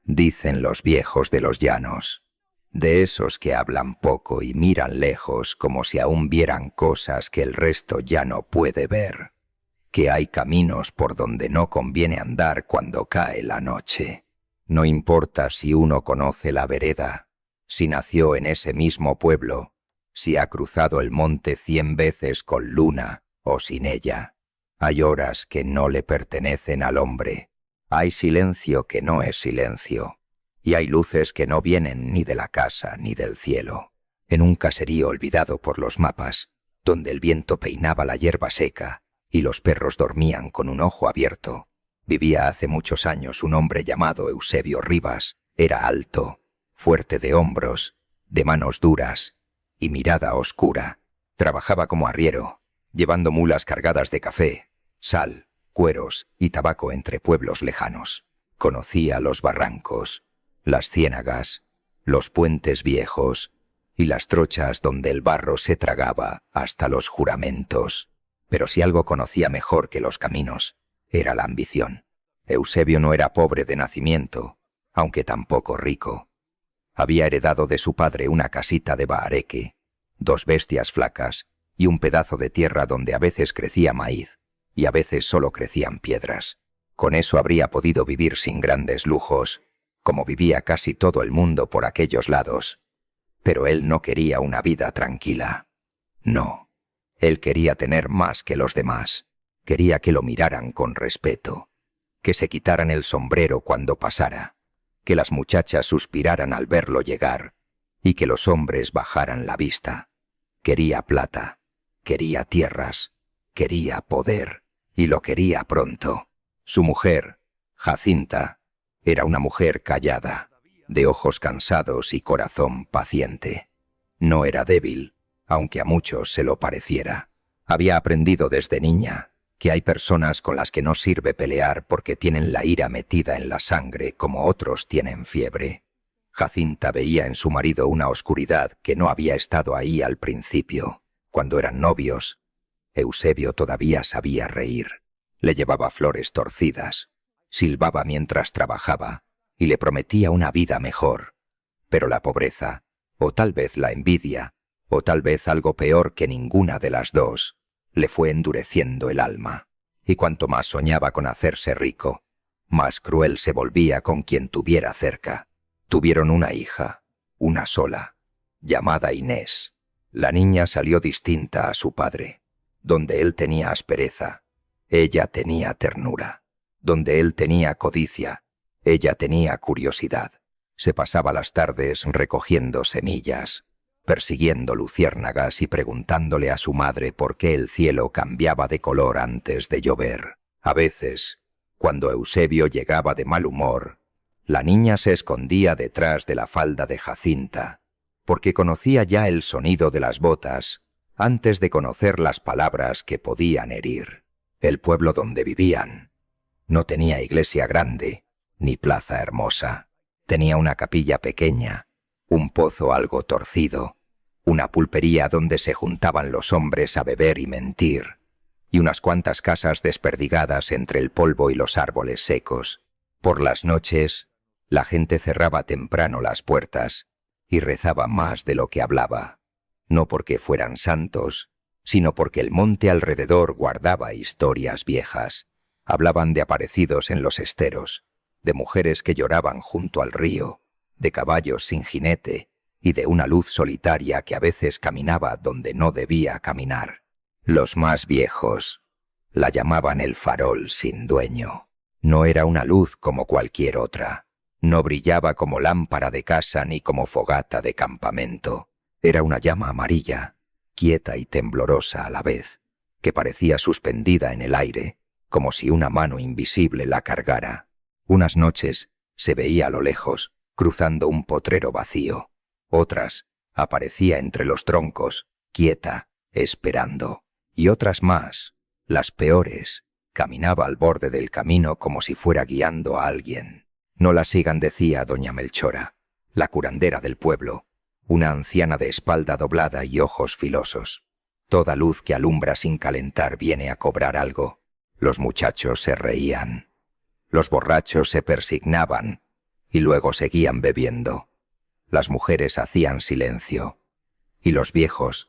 Dicen los viejos de los llanos, de esos que hablan poco y miran lejos como si aún vieran cosas que el resto ya no puede ver, que hay caminos por donde no conviene andar cuando cae la noche. No importa si uno conoce la vereda, si nació en ese mismo pueblo, si ha cruzado el monte 100 veces con luna o sin ella. Hay horas que no le pertenecen al hombre. Hay silencio que no es silencio. Y hay luces que no vienen ni de la casa ni del cielo. En un caserío olvidado por los mapas, donde el viento peinaba la hierba seca y los perros dormían con un ojo abierto, vivía hace muchos años un hombre llamado Eusebio Rivas. Era alto, fuerte de hombros, de manos duras y mirada oscura. Trabajaba como arriero, llevando mulas cargadas de café, sal, cueros y tabaco entre pueblos lejanos. Conocía los barrancos, las ciénagas, los puentes viejos y las trochas donde el barro se tragaba hasta los juramentos. Pero si algo conocía mejor que los caminos, era la ambición. Eusebio no era pobre de nacimiento, aunque tampoco rico. Había heredado de su padre una casita de bahareque, 2 bestias flacas y un pedazo de tierra donde a veces crecía maíz y a veces solo crecían piedras. Con eso habría podido vivir sin grandes lujos, como vivía casi todo el mundo por aquellos lados. Pero él no quería una vida tranquila. No, él quería tener más que los demás. Quería que lo miraran con respeto, que se quitaran el sombrero cuando pasara, que las muchachas suspiraran al verlo llegar y que los hombres bajaran la vista. Quería plata, quería tierras, quería poder y lo quería pronto. Su mujer, Jacinta, era una mujer callada, de ojos cansados y corazón paciente. No era débil, aunque a muchos se lo pareciera. Había aprendido desde niña que hay personas con las que no sirve pelear porque tienen la ira metida en la sangre como otros tienen fiebre. Jacinta veía en su marido una oscuridad que no había estado ahí al principio. Cuando eran novios, Eusebio todavía sabía reír. Le llevaba flores torcidas, silbaba mientras trabajaba y le prometía una vida mejor. Pero la pobreza, o tal vez la envidia, o tal vez algo peor que ninguna de las dos, le fue endureciendo el alma. Y cuanto más soñaba con hacerse rico, más cruel se volvía con quien tuviera cerca. Tuvieron una hija, una sola, llamada Inés. La niña salió distinta a su padre. Donde él tenía aspereza, ella tenía ternura. Donde él tenía codicia, ella tenía curiosidad. Se pasaba las tardes recogiendo semillas, persiguiendo luciérnagas y preguntándole a su madre por qué el cielo cambiaba de color antes de llover. A veces, cuando Eusebio llegaba de mal humor, la niña se escondía detrás de la falda de Jacinta, porque conocía ya el sonido de las botas antes de conocer las palabras que podían herir. El pueblo donde vivían no tenía iglesia grande, ni plaza hermosa. Tenía una capilla pequeña, un pozo algo torcido, una pulpería donde se juntaban los hombres a beber y mentir, y unas cuantas casas desperdigadas entre el polvo y los árboles secos. Por las noches, la gente cerraba temprano las puertas y rezaba más de lo que hablaba, no porque fueran santos, sino porque el monte alrededor guardaba historias viejas. Hablaban de aparecidos en los esteros, de mujeres que lloraban junto al río, de caballos sin jinete y de una luz solitaria que a veces caminaba donde no debía caminar. Los más viejos la llamaban el farol sin dueño. No era una luz como cualquier otra. No brillaba como lámpara de casa ni como fogata de campamento. Era una llama amarilla, quieta y temblorosa a la vez, que parecía suspendida en el aire, como si una mano invisible la cargara. Unas noches se veía a lo lejos, cruzando un potrero vacío. Otras aparecía entre los troncos, quieta, esperando. Y otras más, las peores, caminaba al borde del camino como si fuera guiando a alguien. No la sigan, decía doña Melchora, la curandera del pueblo, una anciana de espalda doblada y ojos filosos. Toda luz que alumbra sin calentar viene a cobrar algo. Los muchachos se reían. Los borrachos se persignaban y luego seguían bebiendo. Las mujeres hacían silencio. Y los viejos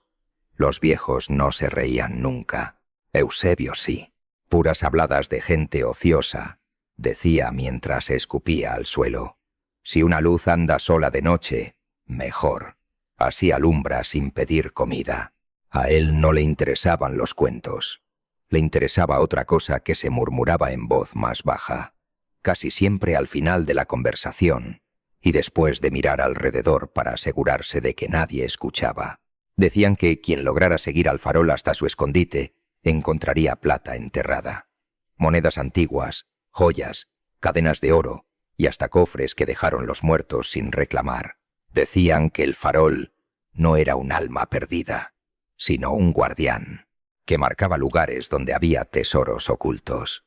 no se reían nunca. Eusebio sí. Puras habladas de gente ociosa, decía mientras escupía al suelo. Si una luz anda sola de noche, mejor. Así alumbra sin pedir comida. A él no le interesaban los cuentos. Le interesaba otra cosa que se murmuraba en voz más baja, casi siempre al final de la conversación, y después de mirar alrededor para asegurarse de que nadie escuchaba. Decían que quien lograra seguir al farol hasta su escondite encontraría plata enterrada. Monedas antiguas, joyas, cadenas de oro y hasta cofres que dejaron los muertos sin reclamar. Decían que el farol no era un alma perdida, sino un guardián, que marcaba lugares donde había tesoros ocultos.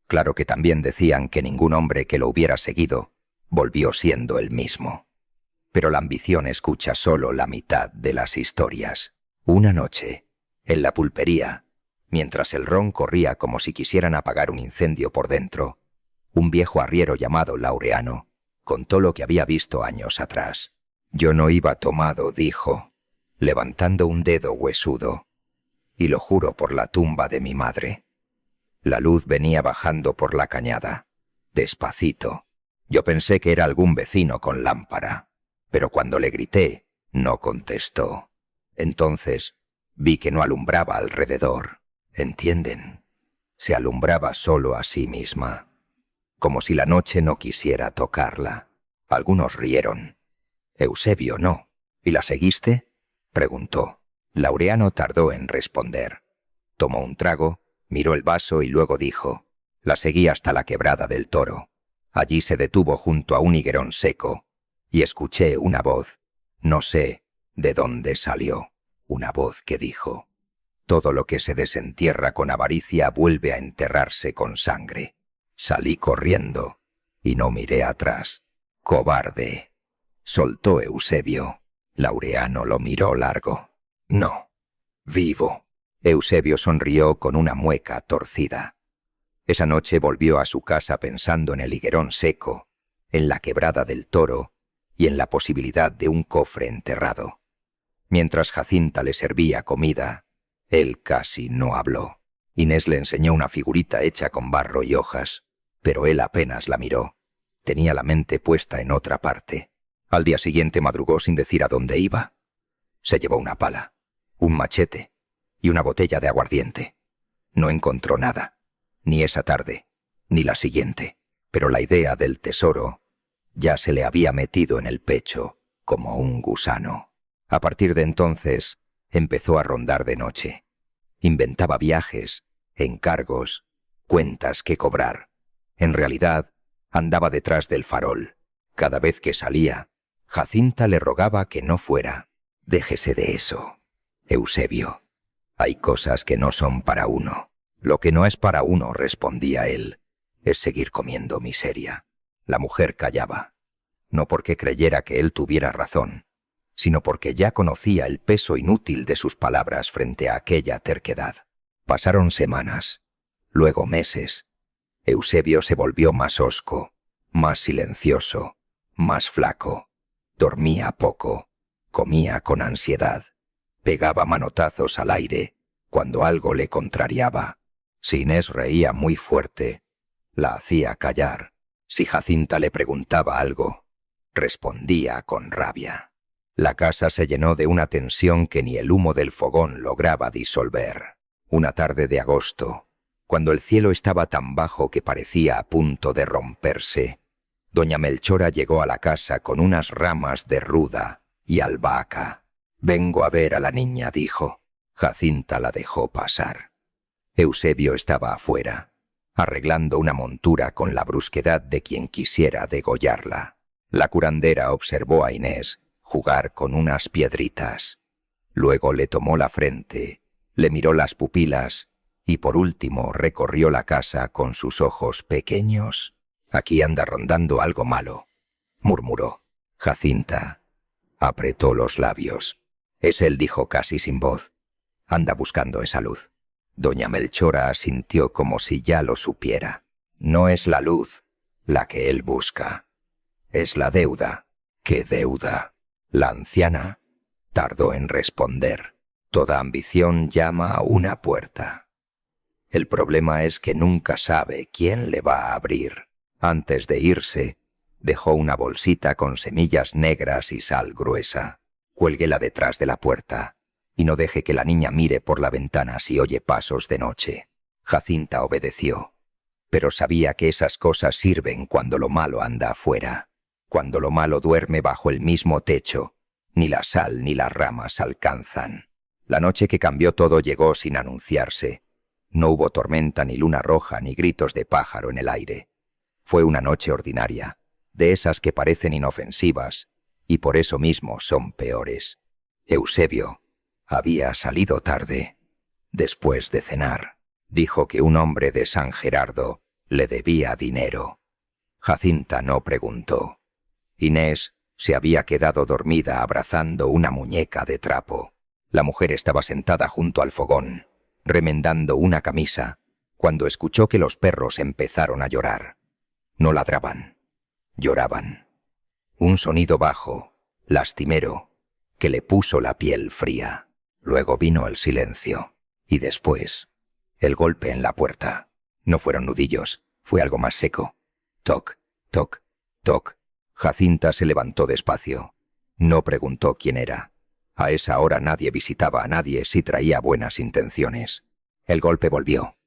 Claro que también decían que ningún hombre que lo hubiera seguido volvió siendo el mismo. Pero la ambición escucha solo la mitad de las historias. Una noche, en la pulpería, mientras el ron corría como si quisieran apagar un incendio por dentro, un viejo arriero llamado Laureano contó lo que había visto años atrás. Yo no iba tomado, dijo, levantando un dedo huesudo, y lo juro por la tumba de mi madre. La luz venía bajando por la cañada, despacito. Yo pensé que era algún vecino con lámpara, pero cuando le grité, no contestó. Entonces vi que no alumbraba alrededor, ¿entienden? Se alumbraba solo a sí misma, como si la noche no quisiera tocarla. Algunos rieron. Eusebio no. ¿Y la seguiste?, preguntó. Laureano tardó en responder. Tomó un trago, miró el vaso y luego dijo: la seguí hasta la quebrada del Toro. Allí se detuvo junto a un higuerón seco, y escuché una voz. No sé de dónde salió. Una voz que dijo: todo lo que se desentierra con avaricia vuelve a enterrarse con sangre. Salí corriendo, y no miré atrás. Cobarde. Soltó Eusebio. Laureano lo miró largo. No. Vivo. Eusebio sonrió con una mueca torcida. Esa noche volvió a su casa pensando en el higuerón seco, en la quebrada del Toro y en la posibilidad de un cofre enterrado. Mientras Jacinta le servía comida, él casi no habló. Inés le enseñó una figurita hecha con barro y hojas, pero él apenas la miró. Tenía la mente puesta en otra parte. Al día siguiente madrugó sin decir a dónde iba. Se llevó una pala, un machete y una botella de aguardiente. No encontró nada, ni esa tarde, ni la siguiente, pero la idea del tesoro ya se le había metido en el pecho como un gusano. A partir de entonces empezó a rondar de noche. Inventaba viajes, encargos, cuentas que cobrar. En realidad, andaba detrás del farol. Cada vez que salía, Jacinta le rogaba que no fuera. Déjese de eso, Eusebio. Hay cosas que no son para uno. Lo que no es para uno, respondía él, es seguir comiendo miseria. La mujer callaba, no porque creyera que él tuviera razón, sino porque ya conocía el peso inútil de sus palabras frente a aquella terquedad. Pasaron semanas, luego meses. Eusebio se volvió más hosco, más silencioso, más flaco. Dormía poco, comía con ansiedad, pegaba manotazos al aire cuando algo le contrariaba. Si Inés reía muy fuerte, la hacía callar. Si Jacinta le preguntaba algo, respondía con rabia. La casa se llenó de una tensión que ni el humo del fogón lograba disolver. Una tarde de agosto, cuando el cielo estaba tan bajo que parecía a punto de romperse, doña Melchora llegó a la casa con unas ramas de ruda y albahaca. «Vengo a ver a la niña», dijo. Jacinta la dejó pasar. Eusebio estaba afuera, arreglando una montura con la brusquedad de quien quisiera degollarla. La curandera observó a Inés jugar con unas piedritas. Luego le tomó la frente, le miró las pupilas y por último recorrió la casa con sus ojos pequeños. «Aquí anda rondando algo malo», murmuró. Jacinta apretó los labios. «Es él», dijo casi sin voz. «Anda buscando esa luz». Doña Melchora asintió como si ya lo supiera. «No es la luz la que él busca, Es la deuda. ¿Qué deuda? La anciana tardó en responder. Toda ambición llama a una puerta. El problema es que nunca sabe quién le va a abrir. Antes de irse, dejó una bolsita con semillas negras y sal gruesa. Cuélguela detrás de la puerta y no deje que la niña mire por la ventana si oye pasos de noche. Jacinta obedeció, pero sabía que esas cosas sirven cuando lo malo anda afuera. Cuando lo malo duerme bajo el mismo techo, ni la sal ni las ramas alcanzan. La noche que cambió todo llegó sin anunciarse. No hubo tormenta, ni luna roja, ni gritos de pájaro en el aire. Fue una noche ordinaria, de esas que parecen inofensivas, y por eso mismo son peores. Eusebio había salido tarde. Después de cenar, dijo que un hombre de San Gerardo le debía dinero. Jacinta no preguntó. Inés se había quedado dormida abrazando una muñeca de trapo. La mujer estaba sentada junto al fogón, remendando una camisa, cuando escuchó que los perros empezaron a llorar. No ladraban, lloraban. Un sonido bajo, lastimero, que le puso la piel fría. Luego vino el silencio, y después, el golpe en la puerta. No fueron nudillos, fue algo más seco. Toc, toc, toc. Jacinta se levantó despacio. No preguntó quién era. A esa hora nadie visitaba a nadie si traía buenas intenciones. El golpe volvió.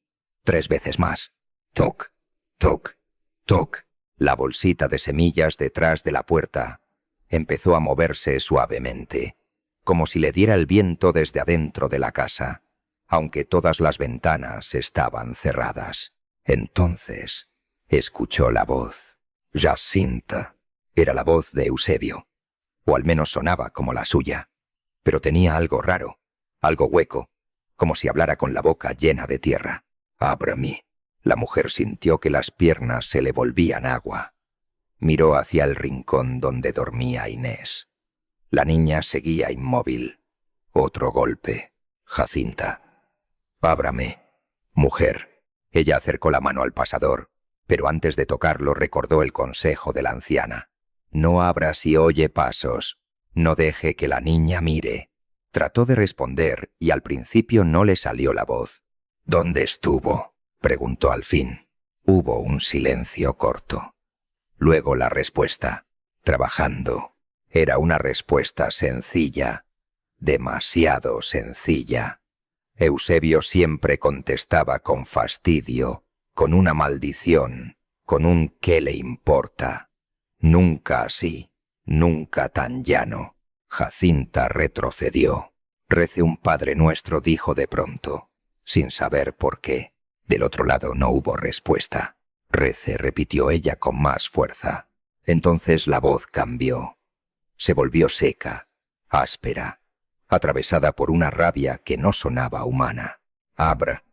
3 veces más. Toc, toc, toc. La bolsita de semillas detrás de la puerta empezó a moverse suavemente, como si le diera el viento desde adentro de la casa, aunque todas las ventanas estaban cerradas. Entonces escuchó la voz. Jacinta. Era la voz de Eusebio, o al menos sonaba como la suya, pero tenía algo raro, algo hueco, como si hablara con la boca llena de tierra. «Ábrame». La mujer sintió que las piernas se le volvían agua. Miró hacia el rincón donde dormía Inés. La niña seguía inmóvil. Otro golpe. «Jacinta». «Ábrame». «Mujer». Ella acercó la mano al pasador, pero antes de tocarlo recordó el consejo de la anciana. «No abra si oye pasos. No deje que la niña mire». Trató de responder y al principio no le salió la voz. «¿Dónde estuvo?», preguntó al fin. Hubo un silencio corto. Luego la respuesta. «Trabajando». Era una respuesta sencilla, demasiado sencilla. Eusebio siempre contestaba con fastidio, con una maldición, con un «¿qué le importa?». Nunca así, nunca tan llano. Jacinta retrocedió. «Rece un Padre Nuestro», dijo de pronto, sin saber por qué. Del otro lado no hubo respuesta. «Rece», repitió ella con más fuerza. Entonces la voz cambió. Se volvió seca, áspera, atravesada por una rabia que no sonaba humana. «Abra»,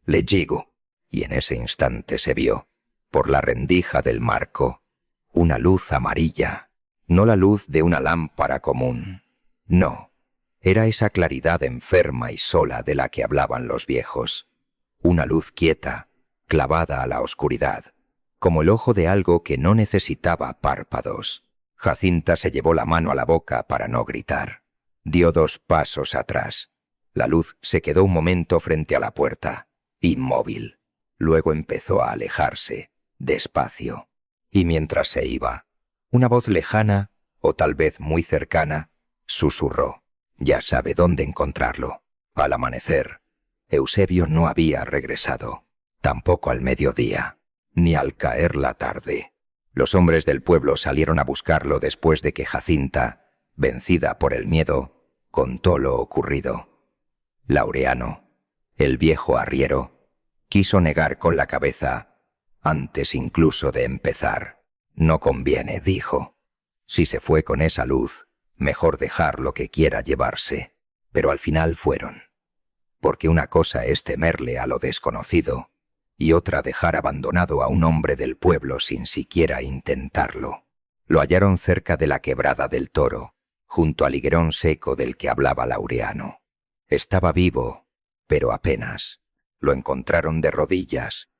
le digo. Y en ese instante se vio, por la rendija del marco, una luz amarilla, no la luz de una lámpara común. No, era esa claridad enferma y sola de la que hablaban los viejos. Una luz quieta, clavada a la oscuridad, como el ojo de algo que no necesitaba párpados. Jacinta se llevó la mano a la boca para no gritar. Dio 2 pasos atrás. La luz se quedó un momento frente a la puerta, inmóvil. Luego empezó a alejarse, despacio. Y mientras se iba, una voz lejana, o tal vez muy cercana, susurró. Ya sabe dónde encontrarlo. Al amanecer, Eusebio no había regresado, tampoco al mediodía, ni al caer la tarde. Los hombres del pueblo salieron a buscarlo después de que Jacinta, vencida por el miedo, contó lo ocurrido. Laureano, el viejo arriero, quiso negar con la cabeza, antes incluso de empezar. «No conviene», dijo. «Si se fue con esa luz, mejor dejar lo que quiera llevarse». Pero al final fueron. Porque una cosa es temerle a lo desconocido, y otra dejar abandonado a un hombre del pueblo sin siquiera intentarlo. Lo hallaron cerca de la Quebrada del Toro, junto al higuerón seco del que hablaba Laureano. Estaba vivo, pero apenas. Lo encontraron de rodillas,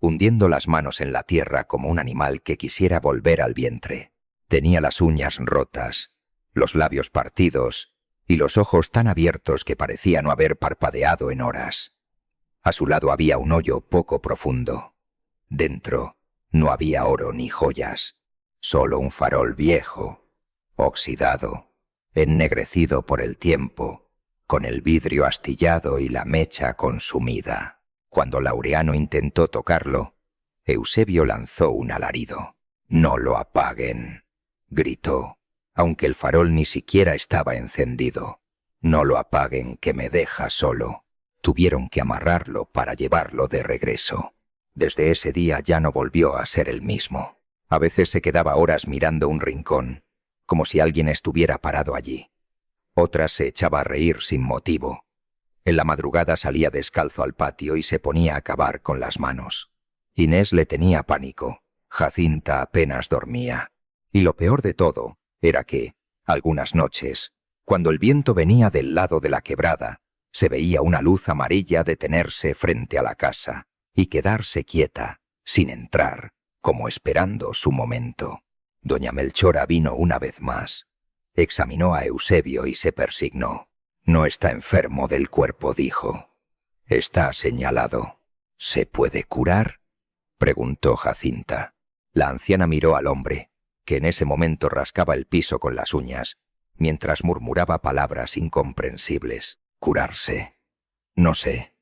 hundiendo las manos en la tierra como un animal que quisiera volver al vientre. Tenía las uñas rotas, los labios partidos y los ojos tan abiertos que parecía no haber parpadeado en horas. A su lado había un hoyo poco profundo. Dentro no había oro ni joyas, solo un farol viejo, oxidado, ennegrecido por el tiempo, con el vidrio astillado y la mecha consumida. Cuando Laureano intentó tocarlo, Eusebio lanzó un alarido. «¡No lo apaguen!», gritó, aunque el farol ni siquiera estaba encendido. «¡No lo apaguen, que me deja solo!». Tuvieron que amarrarlo para llevarlo de regreso. Desde ese día ya no volvió a ser el mismo. A veces se quedaba horas mirando un rincón, como si alguien estuviera parado allí. Otras se echaba a reír sin motivo. En la madrugada salía descalzo al patio y se ponía a cavar con las manos. Inés le tenía pánico. Jacinta apenas dormía. Y lo peor de todo era que, algunas noches, cuando el viento venía del lado de la quebrada, se veía una luz amarilla detenerse frente a la casa y quedarse quieta, sin entrar, como esperando su momento. Doña Melchora vino una vez más. Examinó a Eusebio y se persignó. «No está enfermo del cuerpo», dijo. «Está señalado». «¿Se puede curar?», preguntó Jacinta. La anciana miró al hombre, que en ese momento rascaba el piso con las uñas, mientras murmuraba palabras incomprensibles. «¿Curarse? No sé.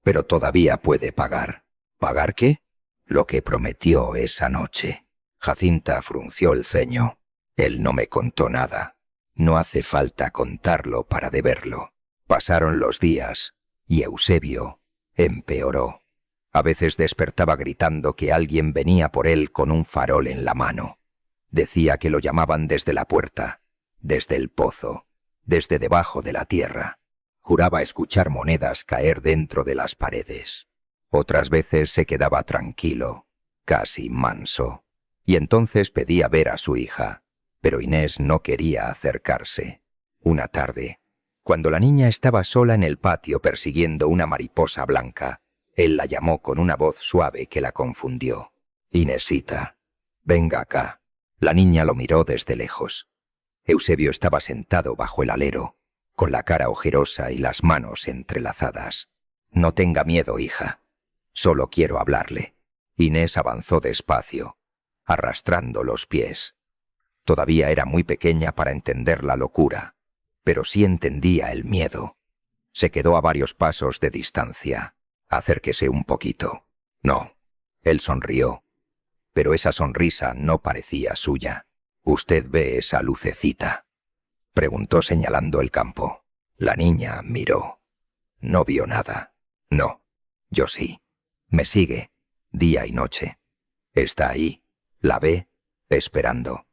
Pero todavía puede pagar». «¿Pagar qué?». «Lo que prometió esa noche». Jacinta frunció el ceño. «Él no me contó nada. No hace falta contarlo para deberlo». Pasaron los días, y Eusebio empeoró. A veces despertaba gritando que alguien venía por él con un farol en la mano. Decía que lo llamaban desde la puerta, desde el pozo, desde debajo de la tierra. Juraba escuchar monedas caer dentro de las paredes. Otras veces se quedaba tranquilo, casi manso, y entonces pedía ver a su hija, pero Inés no quería acercarse. Una tarde, cuando la niña estaba sola en el patio persiguiendo una mariposa blanca, él la llamó con una voz suave que la confundió. «Inésita, venga acá». La niña lo miró desde lejos. Eusebio estaba sentado bajo el alero, con la cara ojerosa y las manos entrelazadas. «No tenga miedo, hija. Solo quiero hablarle». Inés avanzó despacio, arrastrando los pies. Todavía era muy pequeña para entender la locura, pero sí entendía el miedo. Se quedó a varios pasos de distancia. «Acérquese un poquito». «No». Él sonrió, pero esa sonrisa no parecía suya. «¿Usted ve esa lucecita?», preguntó señalando el campo. La niña miró. No vio nada. «No, yo sí. Me sigue, día y noche. Está ahí, la ve, esperando.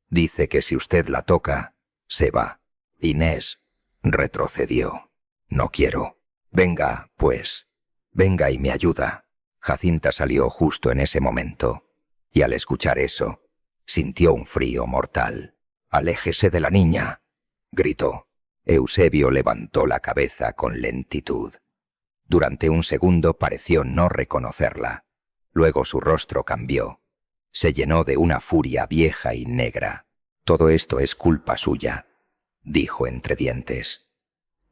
Dice que si usted la toca, se va». Inés retrocedió. «No quiero». «Venga, pues. Venga y me ayuda». Jacinta salió justo en ese momento, y al escuchar eso, sintió un frío mortal. «Aléjese de la niña», gritó. Eusebio levantó la cabeza con lentitud. Durante un segundo pareció no reconocerla. Luego su rostro cambió. Se llenó de una furia vieja y negra. «Todo esto es culpa suya», dijo entre dientes.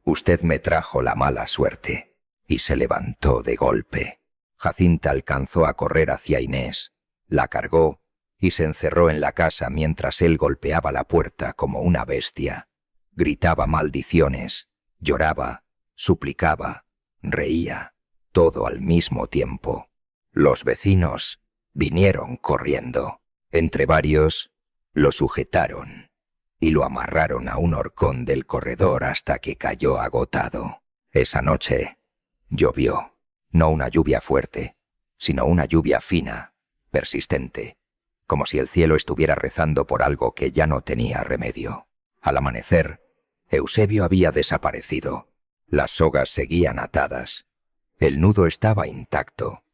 «Usted me trajo la mala suerte». Y se levantó de golpe. Jacinta alcanzó a correr hacia Inés, la cargó y se encerró en la casa mientras él golpeaba la puerta como una bestia. Gritaba maldiciones, lloraba, suplicaba, reía, todo al mismo tiempo. Los vecinos vinieron corriendo. Entre varios, lo sujetaron y lo amarraron a un horcón del corredor hasta que cayó agotado. Esa noche llovió, no una lluvia fuerte, sino una lluvia fina, persistente, como si el cielo estuviera rezando por algo que ya no tenía remedio. Al amanecer, Eusebio había desaparecido. Las sogas seguían atadas. El nudo estaba intacto,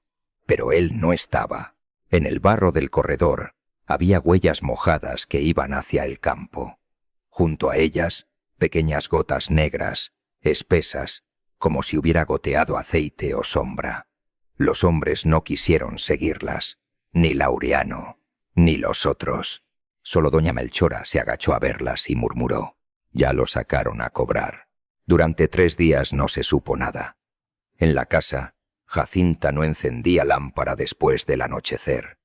pero él no estaba. En el barro del corredor había huellas mojadas que iban hacia el campo. Junto a ellas, pequeñas gotas negras, espesas, como si hubiera goteado aceite o sombra. Los hombres no quisieron seguirlas, ni Laureano, ni los otros. Solo doña Melchora se agachó a verlas y murmuró: «Ya lo sacaron a cobrar». Durante 3 días no se supo nada. En la casa, Jacinta no encendía lámpara después del anochecer.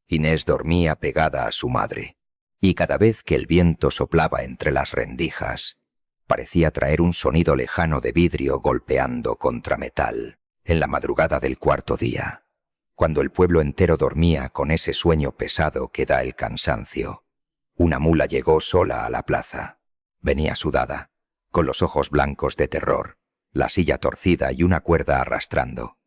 Inés dormía pegada a su madre, y cada vez que el viento soplaba entre las rendijas, parecía traer un sonido lejano de vidrio golpeando contra metal. En la madrugada del 4.º día, cuando el pueblo entero dormía con ese sueño pesado que da el cansancio, una mula llegó sola a la plaza. Venía sudada, con los ojos blancos de terror, la silla torcida y una cuerda arrastrando.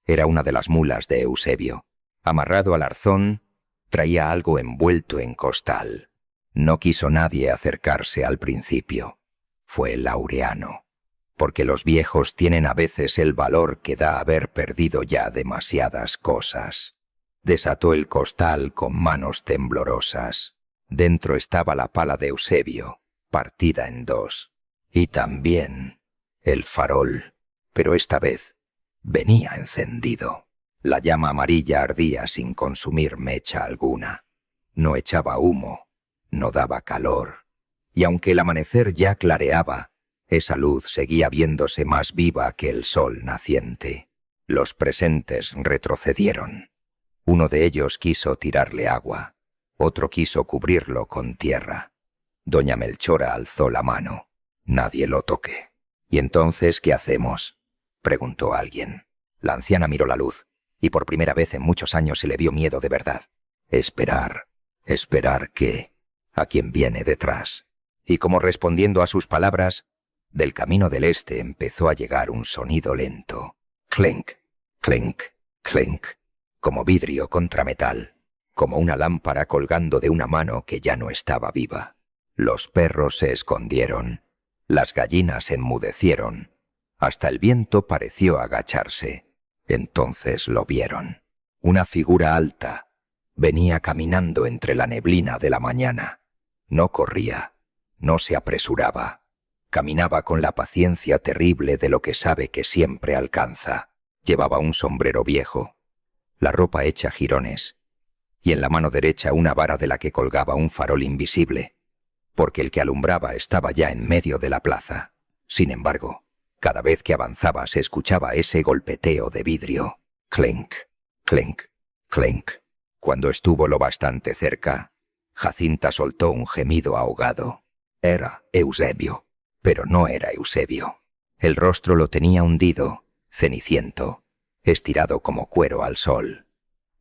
Era una de las mulas de Eusebio. Amarrado al arzón, traía algo envuelto en costal. No quiso nadie acercarse al principio. Fue Laureano, porque los viejos tienen a veces el valor que da haber perdido ya demasiadas cosas. Desató el costal con manos temblorosas. Dentro estaba la pala de Eusebio, partida en 2, y también el farol, pero esta vez venía encendido. La llama amarilla ardía sin consumir mecha alguna. No echaba humo, no daba calor, y aunque el amanecer ya clareaba, esa luz seguía viéndose más viva que el sol naciente. Los presentes retrocedieron. Uno de ellos quiso tirarle agua, otro quiso cubrirlo con tierra. Doña Melchora alzó la mano. «Nadie lo toque». «¿Y entonces qué hacemos?», preguntó alguien. La anciana miró la luz, y por primera vez en muchos años se le vio miedo de verdad. «Esperar. ¿Esperar qué? ¿A quién viene detrás?». Y como respondiendo a sus palabras, del camino del este empezó a llegar un sonido lento. Clenk, clenk, clenk, como vidrio contra metal, como una lámpara colgando de una mano que ya no estaba viva. Los perros se escondieron, las gallinas enmudecieron, hasta el viento pareció agacharse. Entonces lo vieron. Una figura alta venía caminando entre la neblina de la mañana. No corría, no se apresuraba. Caminaba con la paciencia terrible de lo que sabe que siempre alcanza. Llevaba un sombrero viejo, la ropa hecha jirones, y en la mano derecha una vara de la que colgaba un farol invisible, porque el que alumbraba estaba ya en medio de la plaza. Sin embargo, cada vez que avanzaba se escuchaba ese golpeteo de vidrio. Clenk, clenk, clenk. Cuando estuvo lo bastante cerca, Jacinta soltó un gemido ahogado. Era Eusebio, pero no era Eusebio. El rostro lo tenía hundido, ceniciento, estirado como cuero al sol.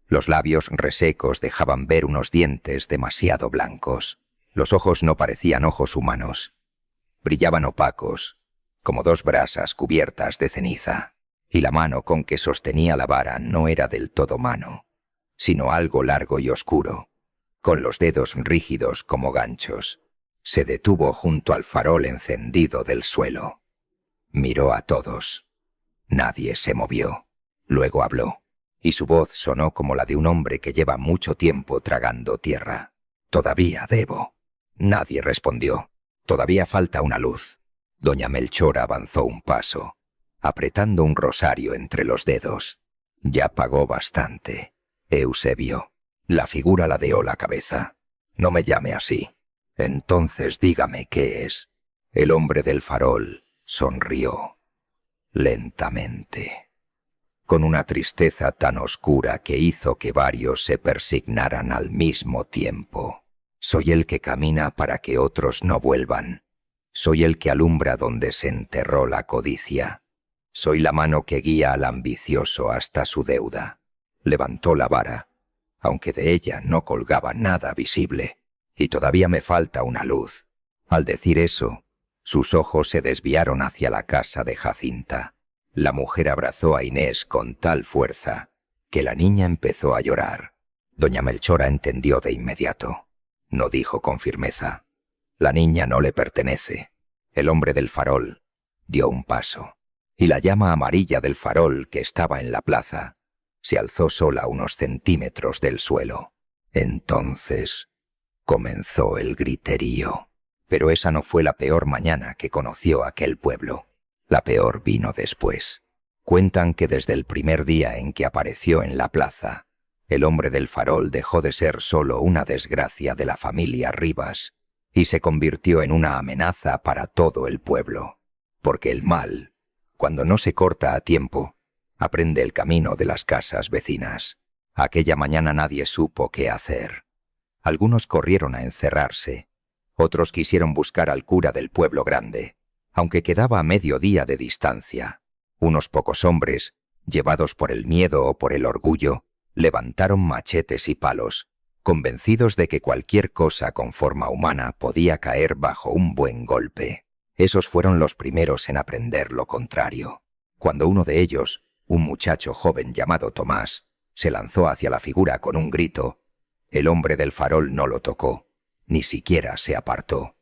Los labios resecos dejaban ver unos dientes demasiado blancos. Los ojos no parecían ojos humanos. Brillaban opacos, como 2 brasas cubiertas de ceniza, y la mano con que sostenía la vara no era del todo mano, sino algo largo y oscuro, con los dedos rígidos como ganchos. Se detuvo junto al farol encendido del suelo. Miró a todos. Nadie se movió. Luego habló, y su voz sonó como la de un hombre que lleva mucho tiempo tragando tierra. «Todavía debo». Nadie respondió. «Todavía falta una luz». Doña Melchora avanzó un paso, apretando un rosario entre los dedos. «Ya pagó bastante, Eusebio». La figura ladeó la cabeza. «No me llame así». «Entonces dígame qué es». El hombre del farol sonrió lentamente, con una tristeza tan oscura que hizo que varios se persignaran al mismo tiempo. «Soy el que camina para que otros no vuelvan. Soy el que alumbra donde se enterró la codicia. Soy la mano que guía al ambicioso hasta su deuda». Levantó la vara, aunque de ella no colgaba nada visible. «Y todavía me falta una luz». Al decir eso, sus ojos se desviaron hacia la casa de Jacinta. La mujer abrazó a Inés con tal fuerza que la niña empezó a llorar. Doña Melchora entendió de inmediato. No dijo con firmeza: «La niña no le pertenece». El hombre del farol dio un paso, y la llama amarilla del farol que estaba en la plaza se alzó sola unos centímetros del suelo. Entonces comenzó el griterío. Pero esa no fue la peor mañana que conoció aquel pueblo. La peor vino después. Cuentan que desde el primer día en que apareció en la plaza, El hombre del farol dejó de ser solo una desgracia de la familia Rivas y se convirtió en una amenaza para todo el pueblo, porque el mal, cuando no se corta a tiempo, aprende el camino de las casas vecinas. Aquella mañana nadie supo qué hacer. Algunos corrieron a encerrarse, otros quisieron buscar al cura del pueblo grande, aunque quedaba a mediodía de distancia. Unos pocos hombres, llevados por el miedo o por el orgullo, levantaron machetes y palos, convencidos de que cualquier cosa con forma humana podía caer bajo un buen golpe. Esos fueron los primeros en aprender lo contrario. Cuando uno de ellos, un muchacho joven llamado Tomás, se lanzó hacia la figura con un grito, el hombre del farol no lo tocó, ni siquiera se apartó.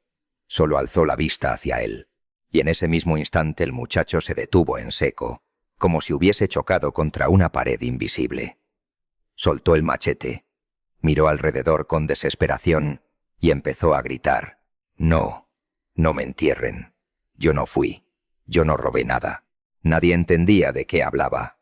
Solo alzó la vista hacia él, y en ese mismo instante el muchacho se detuvo en seco, como si hubiese chocado contra una pared invisible. Soltó el machete, miró alrededor con desesperación y empezó a gritar: «No, no me entierren. Yo no fui. Yo no robé nada». Nadie entendía de qué hablaba.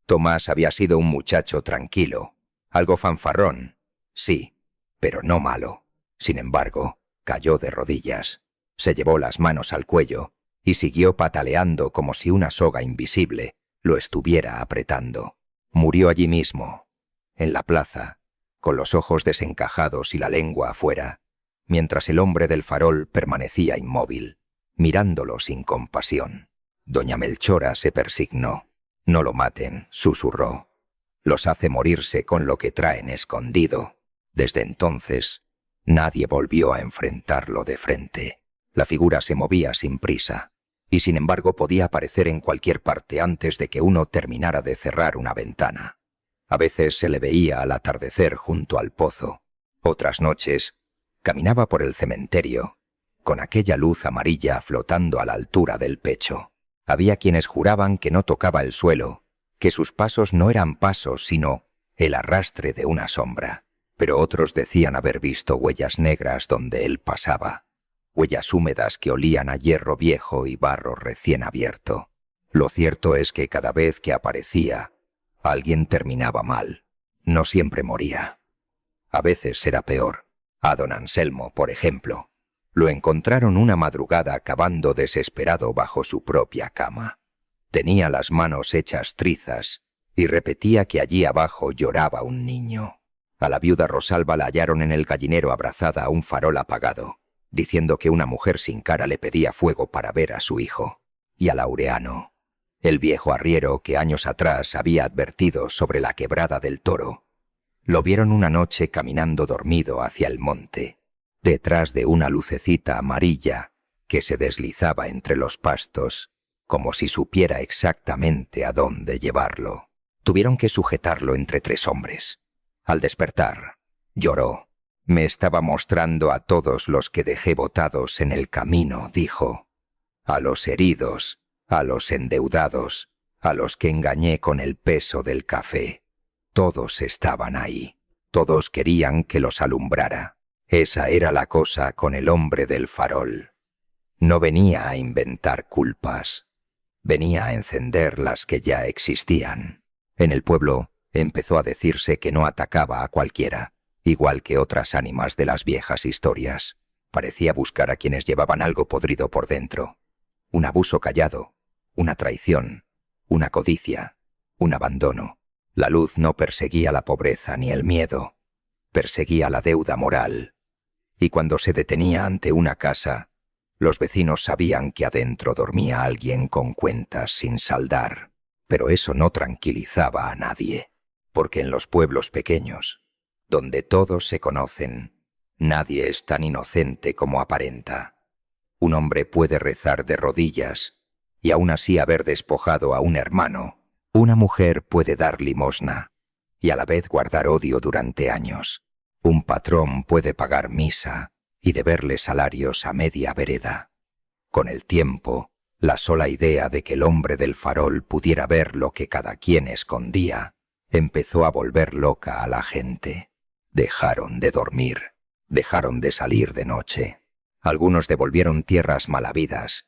Tomás había sido un muchacho tranquilo, algo fanfarrón, sí, pero no malo. Sin embargo, cayó de rodillas, se llevó las manos al cuello y siguió pataleando como si una soga invisible lo estuviera apretando. Murió allí mismo, en la plaza, con los ojos desencajados y la lengua afuera, mientras el hombre del farol permanecía inmóvil, mirándolo sin compasión. Doña Melchora se persignó. «No lo maten», susurró. «Los hace morirse con lo que traen escondido». Desde entonces, nadie volvió a enfrentarlo de frente. La figura se movía sin prisa, y sin embargo podía aparecer en cualquier parte antes de que uno terminara de cerrar una ventana. A veces se le veía al atardecer junto al pozo. Otras noches, caminaba por el cementerio, con aquella luz amarilla flotando a la altura del pecho. Había quienes juraban que no tocaba el suelo, que sus pasos no eran pasos sino el arrastre de una sombra, pero otros decían haber visto huellas negras donde él pasaba, huellas húmedas que olían a hierro viejo y barro recién abierto. Lo cierto es que cada vez que aparecía, alguien terminaba mal. No siempre moría. A veces era peor. A don Anselmo, por ejemplo, lo encontraron una madrugada cavando desesperado bajo su propia cama. Tenía las manos hechas trizas y repetía que allí abajo lloraba un niño. A la viuda Rosalba la hallaron en el gallinero abrazada a un farol apagado, diciendo que una mujer sin cara le pedía fuego para ver a su hijo. Y a Laureano, el viejo arriero que años atrás había advertido sobre la quebrada del Toro, lo vieron una noche caminando dormido hacia el monte, detrás de una lucecita amarilla que se deslizaba entre los pastos, como si supiera exactamente a dónde llevarlo. Tuvieron que sujetarlo entre 3 hombres. Al despertar, lloró. «Me estaba mostrando a todos los que dejé botados en el camino», dijo. «A los heridos, a los endeudados, a los que engañé con el peso del café. Todos estaban ahí. Todos querían que los alumbrara». Esa era la cosa con el hombre del farol. No venía a inventar culpas, venía a encender las que ya existían. En el pueblo empezó a decirse que no atacaba a cualquiera, igual que otras ánimas de las viejas historias. Parecía buscar a quienes llevaban algo podrido por dentro. Un abuso callado, una traición, una codicia, un abandono. La luz no perseguía la pobreza ni el miedo, perseguía la deuda moral. Y cuando se detenía ante una casa, los vecinos sabían que adentro dormía alguien con cuentas sin saldar. Pero eso no tranquilizaba a nadie, porque en los pueblos pequeños, donde todos se conocen, nadie es tan inocente como aparenta. Un hombre puede rezar de rodillas y aún así haber despojado a un hermano. Una mujer puede dar limosna y a la vez guardar odio durante años. Un patrón puede pagar misa y deberle salarios a media vereda. Con el tiempo, la sola idea de que el hombre del farol pudiera ver lo que cada quien escondía empezó a volver loca a la gente. Dejaron de dormir, dejaron de salir de noche. Algunos devolvieron tierras mal habidas,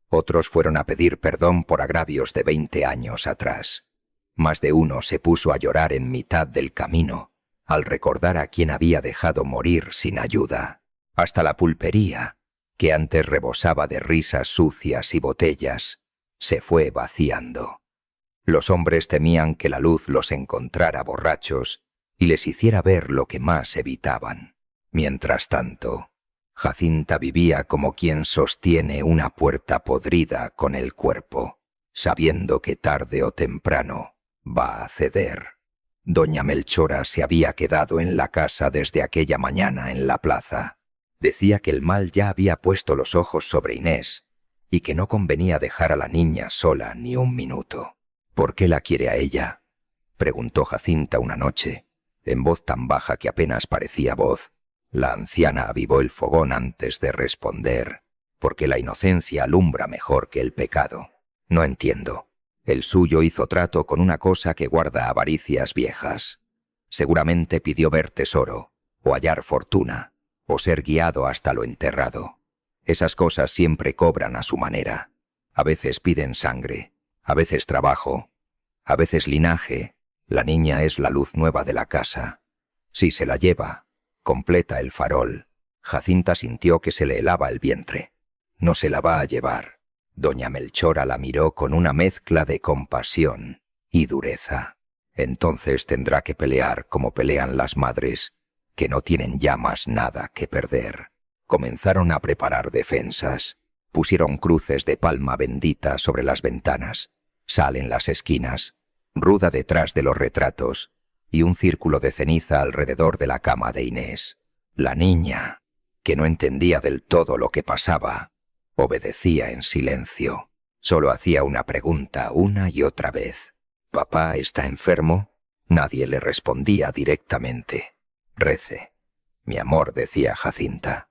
otros fueron a pedir perdón por agravios de 20 años atrás. Más de uno se puso a llorar en mitad del camino, al recordar a quien había dejado morir sin ayuda. Hasta la pulpería, que antes rebosaba de risas sucias y botellas, se fue vaciando. Los hombres temían que la luz los encontrara borrachos y les hiciera ver lo que más evitaban. Mientras tanto, Jacinta vivía como quien sostiene una puerta podrida con el cuerpo, sabiendo que tarde o temprano va a ceder. Doña Melchora se había quedado en la casa desde aquella mañana en la plaza. Decía que el mal ya había puesto los ojos sobre Inés y que no convenía dejar a la niña sola ni un minuto. «¿Por qué la quiere a ella?», preguntó Jacinta una noche, en voz tan baja que apenas parecía voz. La anciana avivó el fogón antes de responder. «Porque la inocencia alumbra mejor que el pecado». «No entiendo». «El suyo hizo trato con una cosa que guarda avaricias viejas. Seguramente pidió ver tesoro, o hallar fortuna, o ser guiado hasta lo enterrado. Esas cosas siempre cobran a su manera. A veces piden sangre, a veces trabajo, a veces linaje. La niña es la luz nueva de la casa. Si se la lleva, completa el farol». Jacinta sintió que se le helaba el vientre. «No se la va a llevar». Doña Melchora la miró con una mezcla de compasión y dureza. «Entonces tendrá que pelear como pelean las madres, que no tienen ya más nada que perder». Comenzaron a preparar defensas. Pusieron cruces de palma bendita sobre las ventanas, sal en las esquinas, ruda detrás de los retratos y un círculo de ceniza alrededor de la cama de Inés. La niña, que no entendía del todo lo que pasaba, obedecía en silencio. Solo hacía una pregunta una y otra vez. «¿Papá está enfermo?». Nadie le respondía directamente. «Rece, mi amor», decía Jacinta,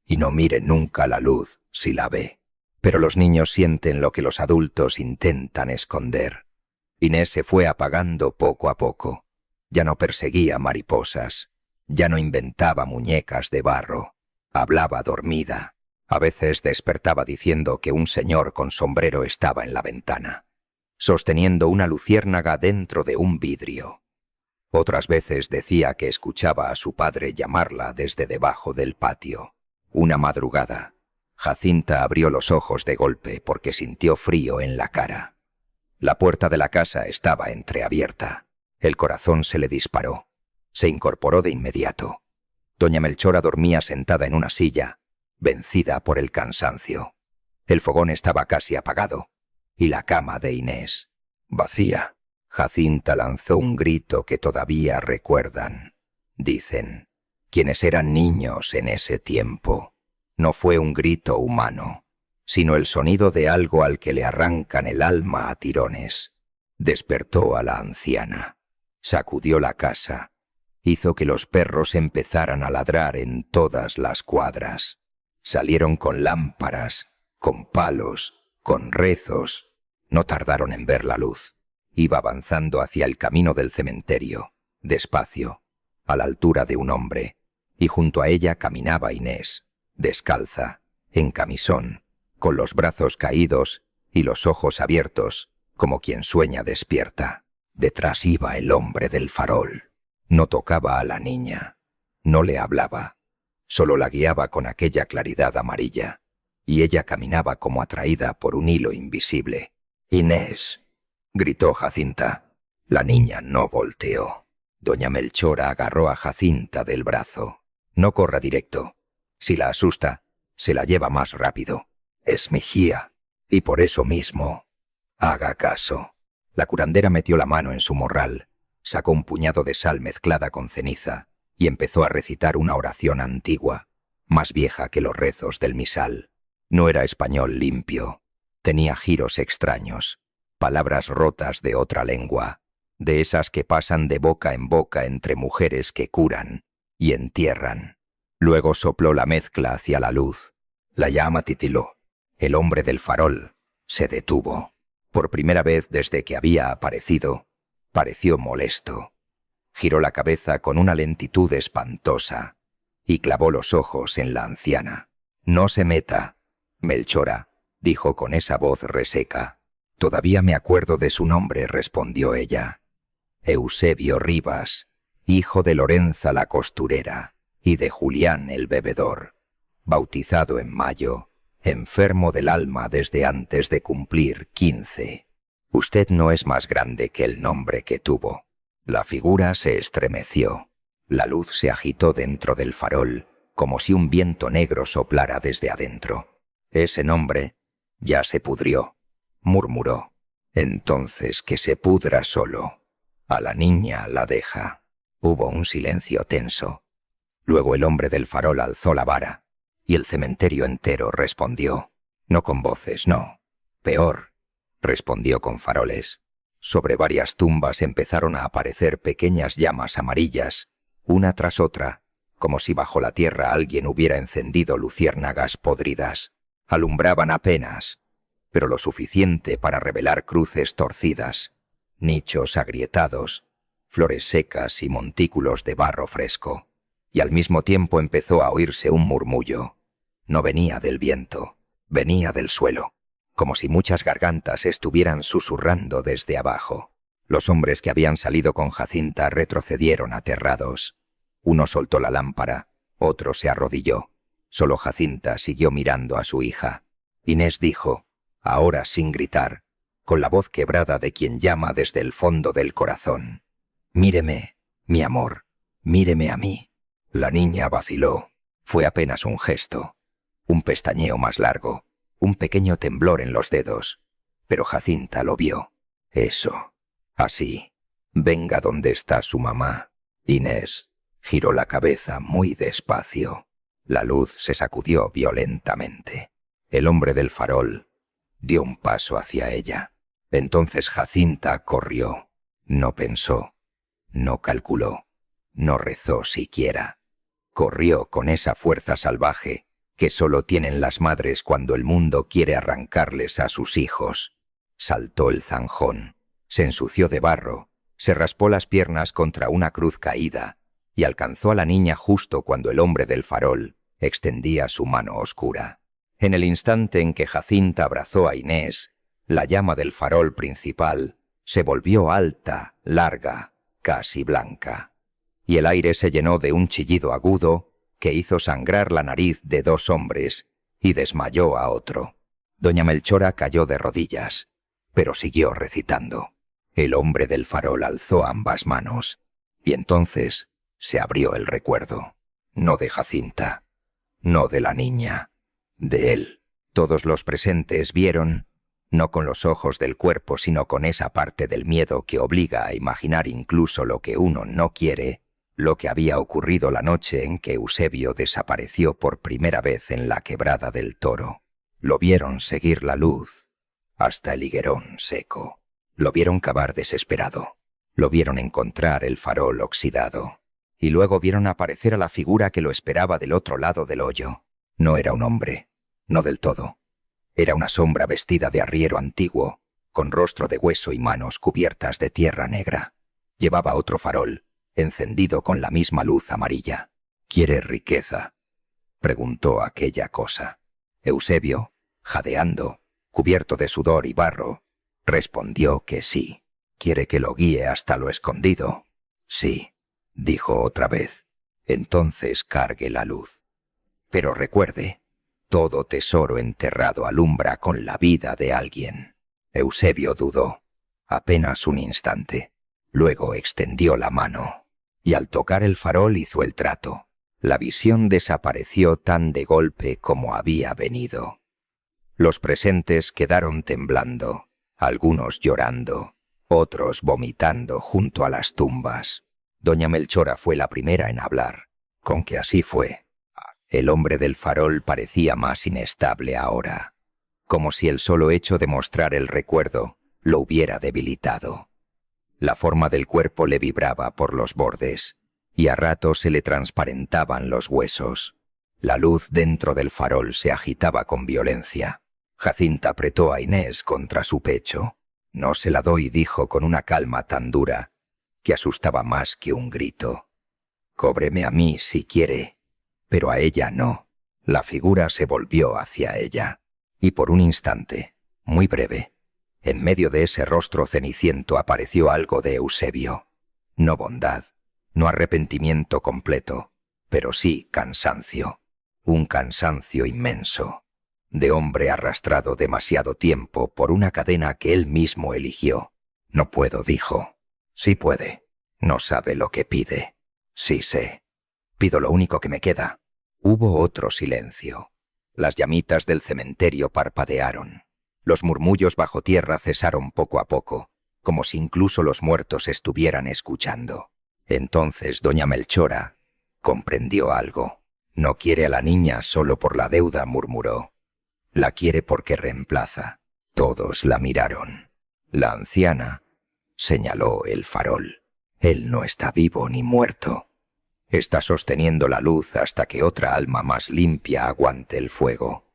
«y no mire nunca la luz si la ve». Pero los niños sienten lo que los adultos intentan esconder. Inés se fue apagando poco a poco. Ya no perseguía mariposas, ya no inventaba muñecas de barro. Hablaba dormida. A veces despertaba diciendo que un señor con sombrero estaba en la ventana, sosteniendo una luciérnaga dentro de un vidrio. Otras veces decía que escuchaba a su padre llamarla desde debajo del patio. Una madrugada, Jacinta abrió los ojos de golpe porque sintió frío en la cara. La puerta de la casa estaba entreabierta. El corazón se le disparó. Se incorporó de inmediato. Doña Melchora dormía sentada en una silla, vencida por el cansancio. El fogón estaba casi apagado, y la cama de Inés, vacía. Jacinta lanzó un grito que todavía recuerdan, dicen, quienes eran niños en ese tiempo. No fue un grito humano, sino el sonido de algo al que le arrancan el alma a tirones. Despertó a la anciana, sacudió la casa, hizo que los perros empezaran a ladrar en todas las cuadras. Salieron con lámparas, con palos, con rezos. No tardaron en ver la luz. Iba avanzando hacia el camino del cementerio, despacio, a la altura de un hombre, y junto a ella caminaba Inés, descalza, en camisón, con los brazos caídos y los ojos abiertos, como quien sueña despierta. Detrás iba el hombre del farol. No tocaba a la niña, no le hablaba. Solo la guiaba con aquella claridad amarilla, y ella caminaba como atraída por un hilo invisible. «Inés», gritó Jacinta. La niña no volteó. Doña Melchora agarró a Jacinta del brazo. «No corra directo. Si la asusta, se la lleva más rápido. Es mi guía, y por eso mismo, haga caso». La curandera metió la mano en su morral, sacó un puñado de sal mezclada con ceniza, y empezó a recitar una oración antigua, más vieja que los rezos del misal. No era español limpio, tenía giros extraños, palabras rotas de otra lengua, de esas que pasan de boca en boca entre mujeres que curan y entierran. Luego sopló la mezcla hacia la luz. La llama titiló. El hombre del farol se detuvo. Por primera vez desde que había aparecido, pareció molesto. Giró la cabeza con una lentitud espantosa y clavó los ojos en la anciana. «No se meta, Melchora», dijo con esa voz reseca. Todavía me acuerdo de su nombre, respondió ella. Eusebio Rivas, hijo de Lorenza la costurera y de Julián el bebedor, bautizado en mayo, enfermo del alma desde antes de cumplir 15. Usted no es más grande que el nombre que tuvo. La figura se estremeció. La luz se agitó dentro del farol, como si un viento negro soplara desde adentro. Ese nombre ya se pudrió, murmuró. Entonces que se pudra solo. A la niña la deja. Hubo un silencio tenso. Luego el hombre del farol alzó la vara, y el cementerio entero respondió. No con voces, no. Peor, respondió con faroles. Sobre varias tumbas empezaron a aparecer pequeñas llamas amarillas, una tras otra, como si bajo la tierra alguien hubiera encendido luciérnagas podridas. Alumbraban apenas, pero lo suficiente para revelar cruces torcidas, nichos agrietados, flores secas y montículos de barro fresco. Y al mismo tiempo empezó a oírse un murmullo. No venía del viento, venía del suelo, como si muchas gargantas estuvieran susurrando desde abajo. Los hombres que habían salido con Jacinta retrocedieron aterrados. Uno soltó la lámpara, otro se arrodilló. Solo Jacinta siguió mirando a su hija. Inés dijo, ahora sin gritar, con la voz quebrada de quien llama desde el fondo del corazón. Míreme, mi amor, míreme a mí. La niña vaciló. Fue apenas un gesto, un pestañeo más largo, un pequeño temblor en los dedos. Pero Jacinta lo vio. Eso. Así. Venga donde está su mamá. Inés giró la cabeza muy despacio. La luz se sacudió violentamente. El hombre del farol dio un paso hacia ella. Entonces Jacinta corrió. No pensó, no calculó, no rezó siquiera. Corrió con esa fuerza salvaje que solo tienen las madres cuando el mundo quiere arrancarles a sus hijos. Saltó el zanjón, se ensució de barro, se raspó las piernas contra una cruz caída y alcanzó a la niña justo cuando el hombre del farol extendía su mano oscura. En el instante en que Jacinta abrazó a Inés, la llama del farol principal se volvió alta, larga, casi blanca, y el aire se llenó de un chillido agudo que hizo sangrar la nariz de dos hombres y desmayó a otro. Doña Melchora cayó de rodillas, pero siguió recitando. El hombre del farol alzó ambas manos, y entonces se abrió el recuerdo, no de Jacinta, no de la niña, de él. Todos los presentes vieron, no con los ojos del cuerpo, sino con esa parte del miedo que obliga a imaginar incluso lo que uno no quiere, lo que había ocurrido la noche en que Eusebio desapareció por primera vez en la Quebrada del Toro. Lo vieron seguir la luz hasta el higuerón seco. Lo vieron cavar desesperado. Lo vieron encontrar el farol oxidado. Y luego vieron aparecer a la figura que lo esperaba del otro lado del hoyo. No era un hombre, no del todo. Era una sombra vestida de arriero antiguo, con rostro de hueso y manos cubiertas de tierra negra. Llevaba otro farol, encendido con la misma luz amarilla. ¿Quiere riqueza?, preguntó aquella cosa. Eusebio, jadeando, cubierto de sudor y barro, respondió que sí. ¿Quiere que lo guíe hasta lo escondido? Sí, dijo otra vez. Entonces cargue la luz. Pero recuerde, todo tesoro enterrado alumbra con la vida de alguien. Eusebio dudó, apenas un instante. Luego extendió la mano, y al tocar el farol hizo el trato. La visión desapareció tan de golpe como había venido. Los presentes quedaron temblando, algunos llorando, otros vomitando junto a las tumbas. Doña Melchora fue la primera en hablar. Con que así fue. El hombre del farol parecía más inestable ahora, como si el solo hecho de mostrar el recuerdo lo hubiera debilitado. La forma del cuerpo le vibraba por los bordes, y a ratos se le transparentaban los huesos. La luz dentro del farol se agitaba con violencia. Jacinta apretó a Inés contra su pecho. No se la doy, dijo con una calma tan dura que asustaba más que un grito. Cóbreme a mí si quiere, pero a ella no. La figura se volvió hacia ella, y por un instante, muy breve, En medio de ese rostro ceniciento apareció algo de Eusebio. No bondad, no arrepentimiento completo, pero sí cansancio. Un cansancio inmenso, de hombre arrastrado demasiado tiempo por una cadena que él mismo eligió. No puedo, dijo. Sí puede. No sabe lo que pide. Sí sé. Pido lo único que me queda. Hubo otro silencio. Las llamitas del cementerio parpadearon. Los murmullos bajo tierra cesaron poco a poco, como si incluso los muertos estuvieran escuchando. Entonces doña Melchora comprendió algo. No quiere a la niña solo por la deuda, murmuró. La quiere porque reemplaza. Todos la miraron. La anciana señaló el farol. Él no está vivo ni muerto. Está sosteniendo la luz hasta que otra alma más limpia aguante el fuego.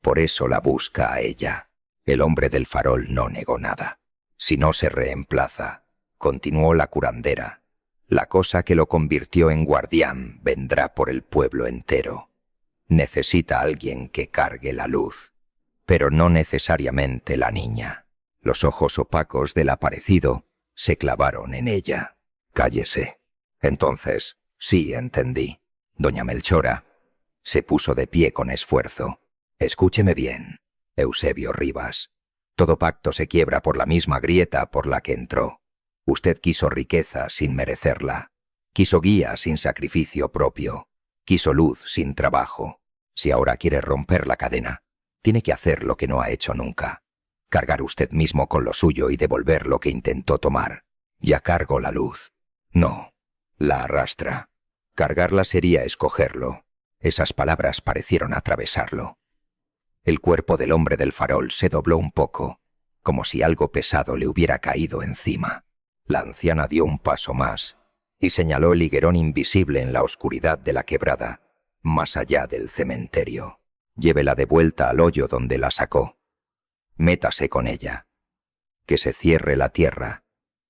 Por eso la busca a ella. El hombre del farol no negó nada. Si no se reemplaza, continuó la curandera, la cosa que lo convirtió en guardián vendrá por el pueblo entero. Necesita alguien que cargue la luz, pero no necesariamente la niña. Los ojos opacos del aparecido se clavaron en ella. Cállese. Entonces, sí, entendí. Doña Melchora se puso de pie con esfuerzo. Escúcheme bien, Eusebio Rivas. Todo pacto se quiebra por la misma grieta por la que entró. Usted quiso riqueza sin merecerla. Quiso guía sin sacrificio propio. Quiso luz sin trabajo. Si ahora quiere romper la cadena, tiene que hacer lo que no ha hecho nunca. Cargar usted mismo con lo suyo y devolver lo que intentó tomar. Ya cargó la luz. No, la arrastra. Cargarla sería escogerlo. Esas palabras parecieron atravesarlo. El cuerpo del hombre del farol se dobló un poco, como si algo pesado le hubiera caído encima. La anciana dio un paso más y señaló el higuerón invisible en la oscuridad de la quebrada, más allá del cementerio. Llévela de vuelta al hoyo donde la sacó. Métase con ella. Que se cierre la tierra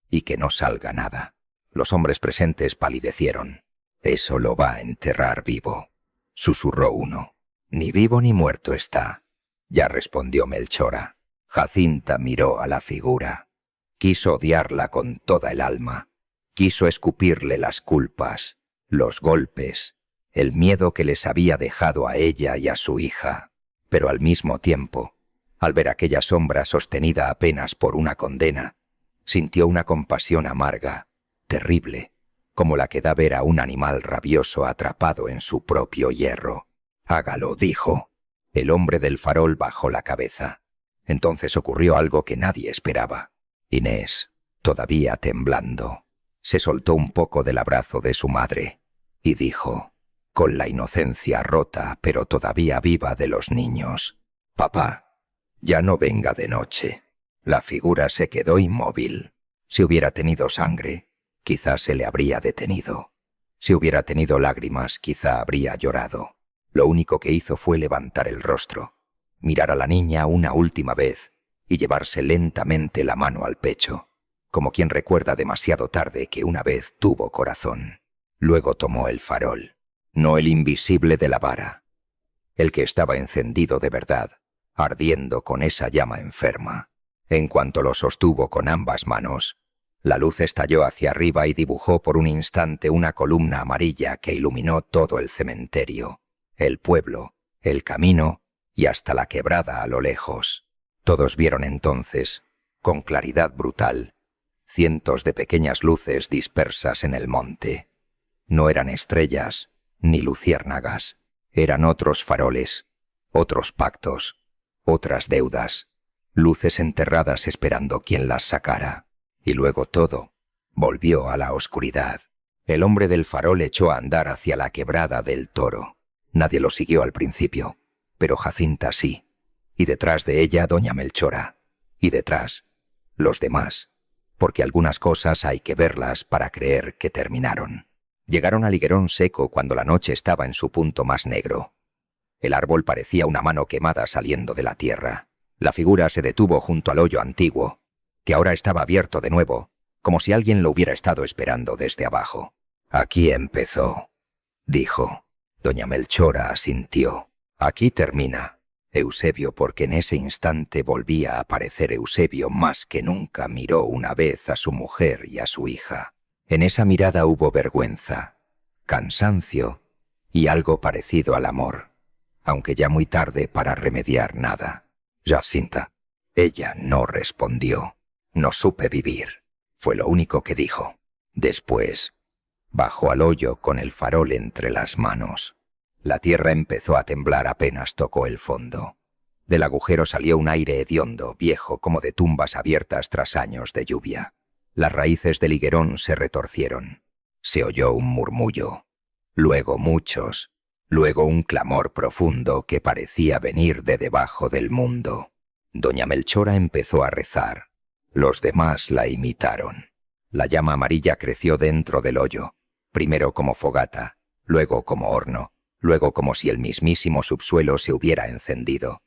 y que no salga nada. Los hombres presentes palidecieron. Eso lo va a enterrar vivo, susurró uno. Ni vivo ni muerto está. Ya respondió Melchora. Jacinta miró a la figura. Quiso odiarla con toda el alma. Quiso escupirle las culpas, los golpes, el miedo que les había dejado a ella y a su hija. Pero al mismo tiempo, al ver aquella sombra sostenida apenas por una condena, sintió una compasión amarga, terrible, como la que da ver a un animal rabioso atrapado en su propio hierro. Hágalo, dijo. El hombre del farol bajó la cabeza. Entonces ocurrió algo que nadie esperaba. Inés, todavía temblando, se soltó un poco del abrazo de su madre y dijo, con la inocencia rota pero todavía viva de los niños: «Papá, ya no venga de noche». La figura se quedó inmóvil. Si hubiera tenido sangre, quizá se le habría detenido. Si hubiera tenido lágrimas, quizá habría llorado. Lo único que hizo fue levantar el rostro, mirar a la niña una última vez y llevarse lentamente la mano al pecho, como quien recuerda demasiado tarde que una vez tuvo corazón. Luego tomó el farol, no el invisible de la vara, el que estaba encendido de verdad, ardiendo con esa llama enferma. En cuanto lo sostuvo con ambas manos, la luz estalló hacia arriba y dibujó por un instante una columna amarilla que iluminó todo el cementerio, el pueblo, el camino y hasta la quebrada a lo lejos. Todos vieron entonces, con claridad brutal, cientos de pequeñas luces dispersas en el monte. No eran estrellas ni luciérnagas, eran otros faroles, otros pactos, otras deudas, luces enterradas esperando quien las sacara. Y luego todo volvió a la oscuridad. El hombre del farol echó a andar hacia la quebrada del Toro. Nadie lo siguió al principio, pero Jacinta sí, y detrás de ella doña Melchora, y detrás los demás, porque algunas cosas hay que verlas para creer que terminaron. Llegaron al higuerón seco cuando la noche estaba en su punto más negro. El árbol parecía una mano quemada saliendo de la tierra. La figura se detuvo junto al hoyo antiguo, que ahora estaba abierto de nuevo, como si alguien lo hubiera estado esperando desde abajo. «Aquí empezó», dijo. Doña Melchora asintió. «Aquí termina. Eusebio, porque en ese instante volvía a aparecer Eusebio más que nunca, miró una vez a su mujer y a su hija. En esa mirada hubo vergüenza, cansancio y algo parecido al amor, aunque ya muy tarde para remediar nada. Jacinta. Ella no respondió. No supe vivir. Fue lo único que dijo. Después, bajó al hoyo con el farol entre las manos. La tierra empezó a temblar apenas tocó el fondo. Del agujero salió un aire hediondo, viejo, como de tumbas abiertas tras años de lluvia. Las raíces del higuerón se retorcieron. Se oyó un murmullo. Luego muchos. Luego un clamor profundo que parecía venir de debajo del mundo. Doña Melchora empezó a rezar. Los demás la imitaron. La llama amarilla creció dentro del hoyo, primero como fogata, luego como horno, luego como si el mismísimo subsuelo se hubiera encendido.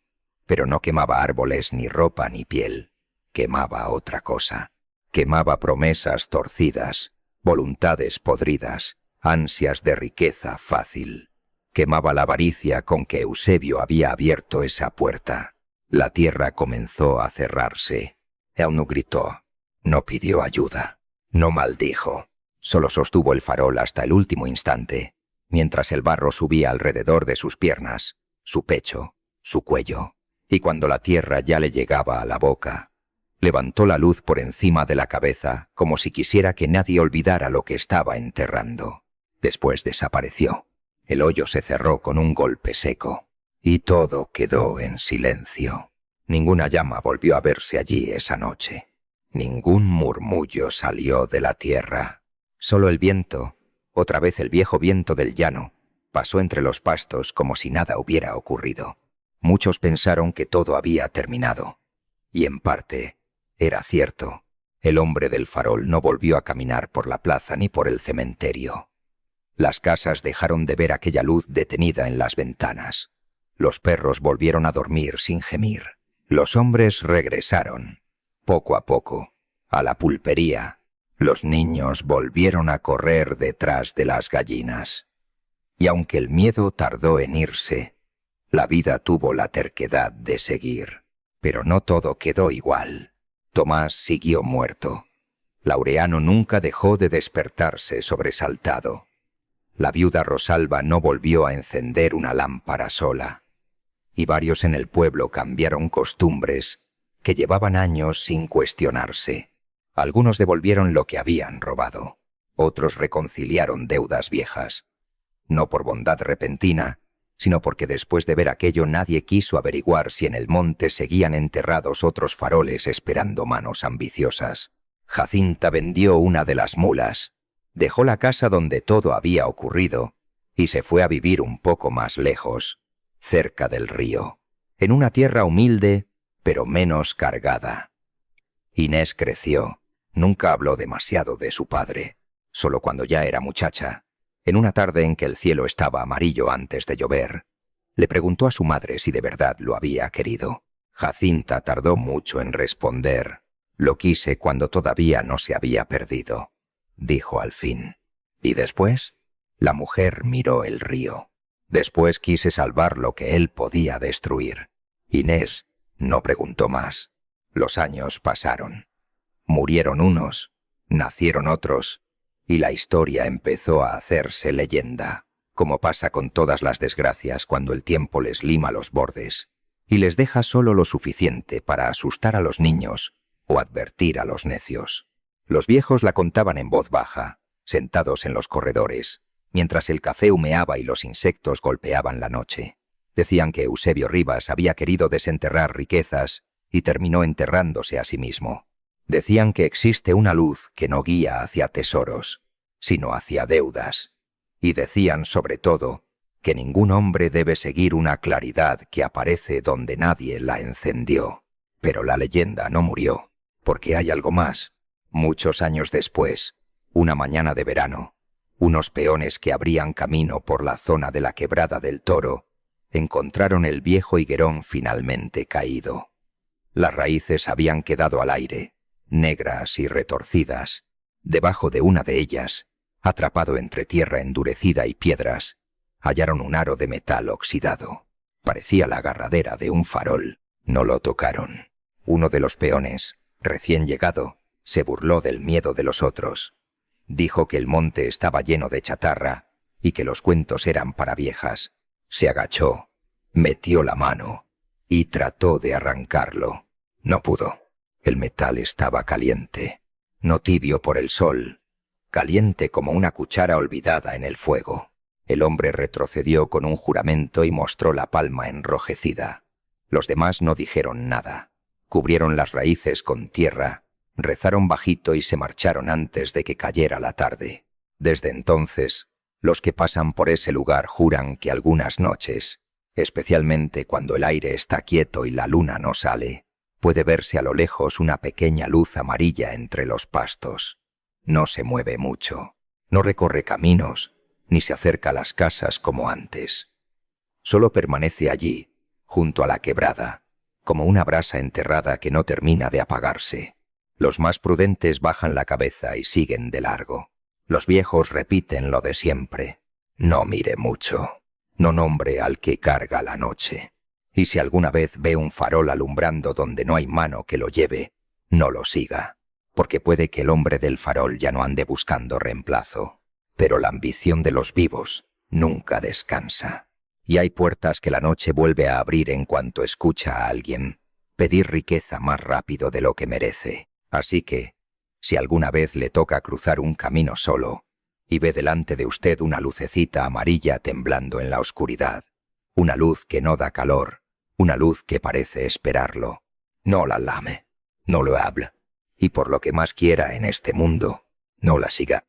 Pero no quemaba árboles, ni ropa, ni piel. Quemaba otra cosa. Quemaba promesas torcidas, voluntades podridas, ansias de riqueza fácil. Quemaba la avaricia con que Eusebio había abierto esa puerta. La tierra comenzó a cerrarse. Aún no gritó, no pidió ayuda, no maldijo. Solo sostuvo el farol hasta el último instante, mientras el barro subía alrededor de sus piernas, su pecho, su cuello. Y cuando la tierra ya le llegaba a la boca, levantó la luz por encima de la cabeza, como si quisiera que nadie olvidara lo que estaba enterrando. Después desapareció. El hoyo se cerró con un golpe seco, y todo quedó en silencio. Ninguna llama volvió a verse allí esa noche. Ningún murmullo salió de la tierra. Solo el viento, otra vez el viejo viento del llano, pasó entre los pastos como si nada hubiera ocurrido. Muchos pensaron que todo había terminado. Y en parte, era cierto. El hombre del farol no volvió a caminar por la plaza ni por el cementerio. Las casas dejaron de ver aquella luz detenida en las ventanas. Los perros volvieron a dormir sin gemir. Los hombres regresaron, poco a poco, a la pulpería. Los niños volvieron a correr detrás de las gallinas. Y aunque el miedo tardó en irse, la vida tuvo la terquedad de seguir. Pero no todo quedó igual. Tomás siguió muerto. Laureano nunca dejó de despertarse sobresaltado. La viuda Rosalba no volvió a encender una lámpara sola. Y varios en el pueblo cambiaron costumbres que llevaban años sin cuestionarse. Algunos devolvieron lo que habían robado. Otros reconciliaron deudas viejas. No por bondad repentina, sino porque después de ver aquello nadie quiso averiguar si en el monte seguían enterrados otros faroles esperando manos ambiciosas. Jacinta vendió una de las mulas, dejó la casa donde todo había ocurrido y se fue a vivir un poco más lejos, cerca del río, en una tierra humilde, pero menos cargada. Inés creció. Nunca habló demasiado de su padre, solo cuando ya era muchacha. En una tarde en que el cielo estaba amarillo antes de llover, le preguntó a su madre si de verdad lo había querido. Jacinta tardó mucho en responder. Lo quise cuando todavía no se había perdido, dijo al fin. ¿Y después? La mujer miró el río. Después quise salvar lo que él podía destruir. Inés no preguntó más. Los años pasaron. Murieron unos, nacieron otros, y la historia empezó a hacerse leyenda, como pasa con todas las desgracias cuando el tiempo les lima los bordes, y les deja solo lo suficiente para asustar a los niños o advertir a los necios. Los viejos la contaban en voz baja, sentados en los corredores, mientras el café humeaba y los insectos golpeaban la noche. Decían que Eusebio Rivas había querido desenterrar riquezas y terminó enterrándose a sí mismo. Decían que existe una luz que no guía hacia tesoros, sino hacia deudas. Y decían, sobre todo, que ningún hombre debe seguir una claridad que aparece donde nadie la encendió. Pero la leyenda no murió, porque hay algo más. Muchos años después, una mañana de verano, unos peones que abrían camino por la zona de la Quebrada del Toro encontraron el viejo higuerón finalmente caído. Las raíces habían quedado al aire, negras y retorcidas. Debajo de una de ellas, atrapado entre tierra endurecida y piedras, hallaron un aro de metal oxidado. Parecía la agarradera de un farol. No lo tocaron. Uno de los peones, recién llegado, se burló del miedo de los otros. Dijo que el monte estaba lleno de chatarra y que los cuentos eran para viejas. Se agachó, metió la mano y trató de arrancarlo. No pudo. El metal estaba caliente, no tibio por el sol, caliente como una cuchara olvidada en el fuego. El hombre retrocedió con un juramento y mostró la palma enrojecida. Los demás no dijeron nada. Cubrieron las raíces con tierra, rezaron bajito y se marcharon antes de que cayera la tarde. Desde entonces, los que pasan por ese lugar juran que algunas noches, especialmente cuando el aire está quieto y la luna no sale, puede verse a lo lejos una pequeña luz amarilla entre los pastos. No se mueve mucho, no recorre caminos, ni se acerca a las casas como antes. Solo permanece allí, junto a la quebrada, como una brasa enterrada que no termina de apagarse. Los más prudentes bajan la cabeza y siguen de largo. Los viejos repiten lo de siempre. No mire mucho, no nombre al que carga la noche. Y si alguna vez ve un farol alumbrando donde no hay mano que lo lleve, no lo siga, porque puede que el hombre del farol ya no ande buscando reemplazo. Pero la ambición de los vivos nunca descansa. Y hay puertas que la noche vuelve a abrir en cuanto escucha a alguien pedir riqueza más rápido de lo que merece. Así que, si alguna vez le toca cruzar un camino solo y ve delante de usted una lucecita amarilla temblando en la oscuridad, una luz que no da calor, una luz que parece esperarlo, no la lame, no lo hable, y por lo que más quiera en este mundo, no la siga.